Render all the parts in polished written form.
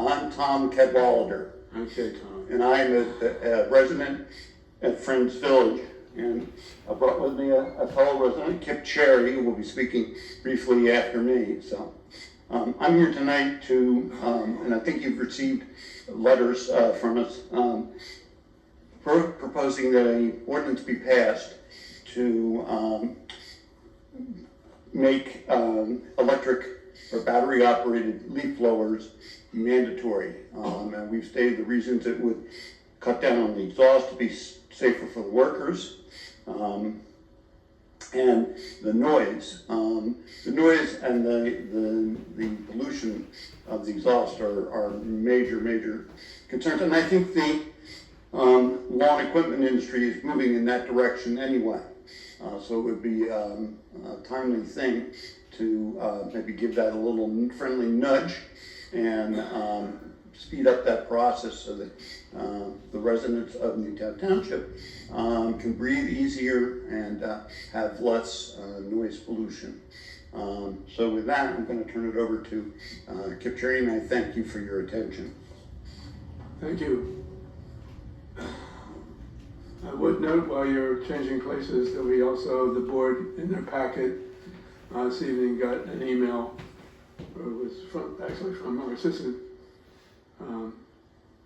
I'm Tom Cadwallader. Okay, Tom. And I'm a resident at Friends Village. And I brought with me a fellow resident, Kip Cherry, who will be speaking briefly after me. So I'm here tonight to, and I think you've received letters from us proposing that an ordinance be passed to make electric or battery operated leaf blowers mandatory. And we've stated the reasons it would cut down on the exhaust to be safer for the workers, and the noise. The noise and the pollution of the exhaust are major concerns. And I think the lawn equipment industry is moving in that direction anyway. So it would be a timely thing to maybe give that a little friendly nudge and speed up that process so that the residents of Newtown Township can breathe easier and have less noise pollution. So with that, I'm going to turn it over to Kip Cherry, and I thank you for your attention. Thank you. I would note while you're changing places that we also, the board in their packet this evening got an email, or it was actually from our assistant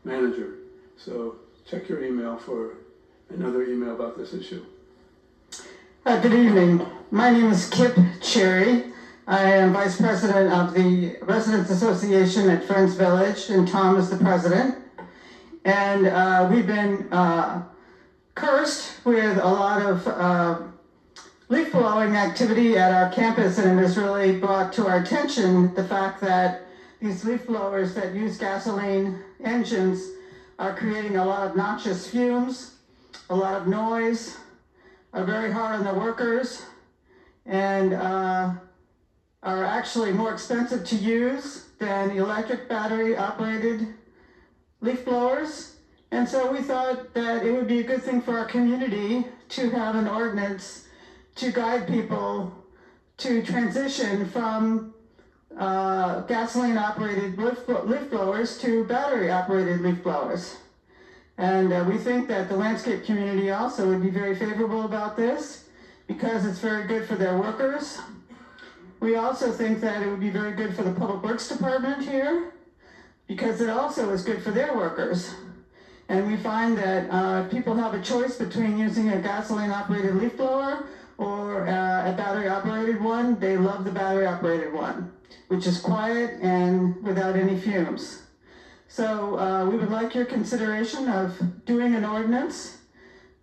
manager. So check your email for another email about this issue. Good evening. My name is Kip Cherry. I am Vice President of the Residents Association at Friends Village, and Tom is the president. And we've been cursed with a lot of leaf blowing activity at our campus, and it has really brought to our attention the fact that these leaf blowers that use gasoline engines are creating a lot of noxious fumes, a lot of noise, are very hard on the workers, and are actually more expensive to use than electric battery operated leaf blowers. And so we thought that it would be a good thing for our community to have an ordinance to guide people to transition from gasoline operated leaf blowers to battery operated leaf blowers. And we think that the landscape community also would be very favorable about this because it's very good for their workers. We also think that it would be very good for the Public Works Department here because it also is good for their workers. And we find that if people have a choice between using a gasoline operated leaf blower or a battery operated one, they love the battery operated one, which is quiet and without any fumes. So we would like your consideration of doing an ordinance.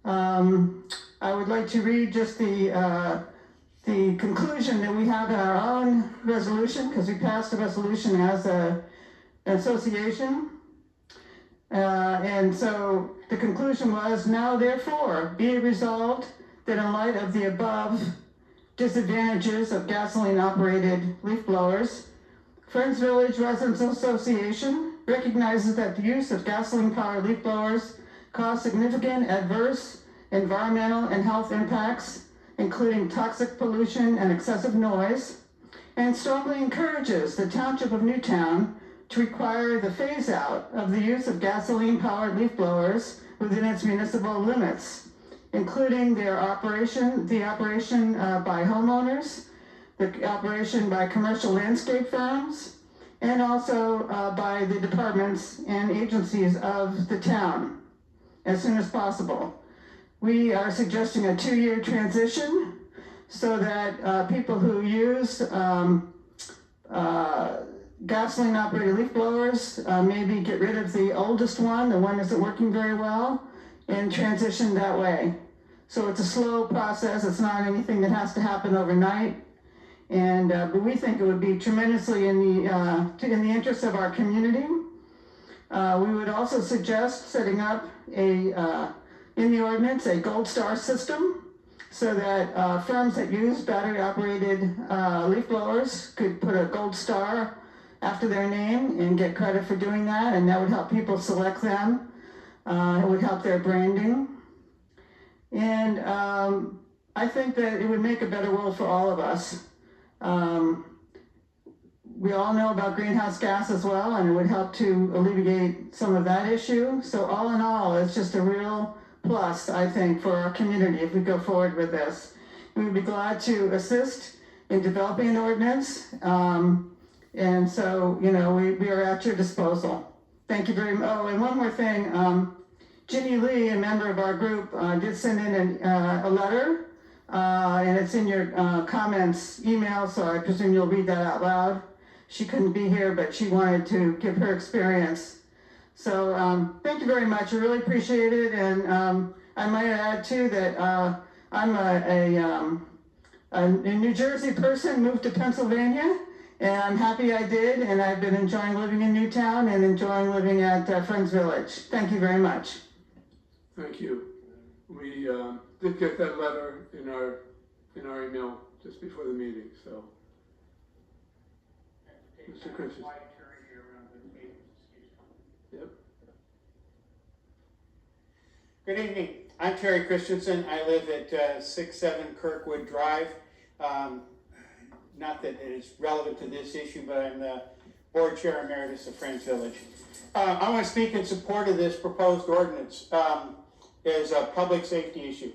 I would like to read just the conclusion that we have in our own resolution, because we passed a resolution as an association. And so the conclusion was, now therefore be it resolved that in light of the above disadvantages of gasoline operated leaf blowers, Friends Village Residents Association recognizes that the use of gasoline powered leaf blowers cause significant adverse environmental and health impacts, including toxic pollution and excessive noise, and strongly encourages the Township of Newtown to require the phase out of the use of gasoline powered leaf blowers within its municipal limits, including the operation by homeowners, the operation by commercial landscape firms, and also by the departments and agencies of the town as soon as possible. We are suggesting a 2-year transition so that people who use gasoline operated leaf blowers maybe get rid of the oldest one, the one isn't working very well, and transition that way. So it's a slow process. It's not anything that has to happen overnight. And but we think it would be tremendously in the interest of our community. We would also suggest setting up in the ordinance a gold star system so that firms that use battery operated leaf blowers could put a gold star after their name and get credit for doing that, and that would help people select them. It would help their branding. And I think that it would make a better world for all of us. we all know about greenhouse gas as well, and it would help to alleviate some of that issue. So all in all, it's just a real plus, I think, for our community if we go forward with this. We would be glad to assist in developing an ordinance. And so, you know, we are at your disposal. Thank you very much. Oh, and one more thing. Ginny Lee, a member of our group, did send in a letter, and it's in your comments email, so I presume you'll read that out loud. She couldn't be here, but she wanted to give her experience. So thank you very much. I really appreciate it. And I might add, too, that I'm a New Jersey person, moved to Pennsylvania, and I'm happy I did, and I've been enjoying living in Newtown and enjoying living at Friends Village. Thank you very much. Thank you. We did get that letter in our email just before the meeting, so. Mr. Christiansen. Yep. Good evening. I'm Terry Christiansen. I live at 67 Kirkwood Drive. Not that it is relevant to this issue, but I'm the board chair emeritus of Friends Village. I want to speak in support of this proposed ordinance as a public safety issue.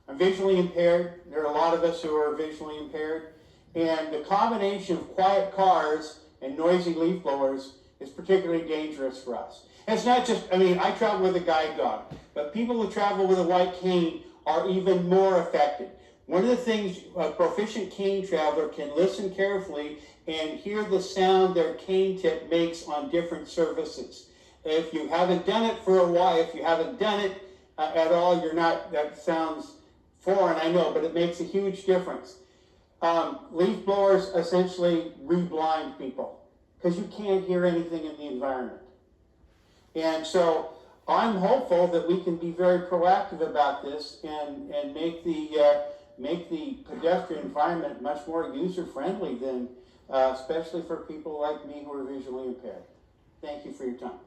I'm visually impaired. There are a lot of us who are visually impaired. And the combination of quiet cars and noisy leaf blowers is particularly dangerous for us. And it's not just, I mean, I travel with a guide dog, but people who travel with a white cane are even more affected. One of the things a proficient cane traveler can listen carefully and hear the sound their cane tip makes on different surfaces. If you haven't done it for a while, if you haven't done it at all, you're not, that sounds foreign, I know, but it makes a huge difference. Leaf blowers essentially re-blind people because you can't hear anything in the environment. And so I'm hopeful that we can be very proactive about this and make the pedestrian environment much more user-friendly than, especially for people like me who are visually impaired. Thank you for your time.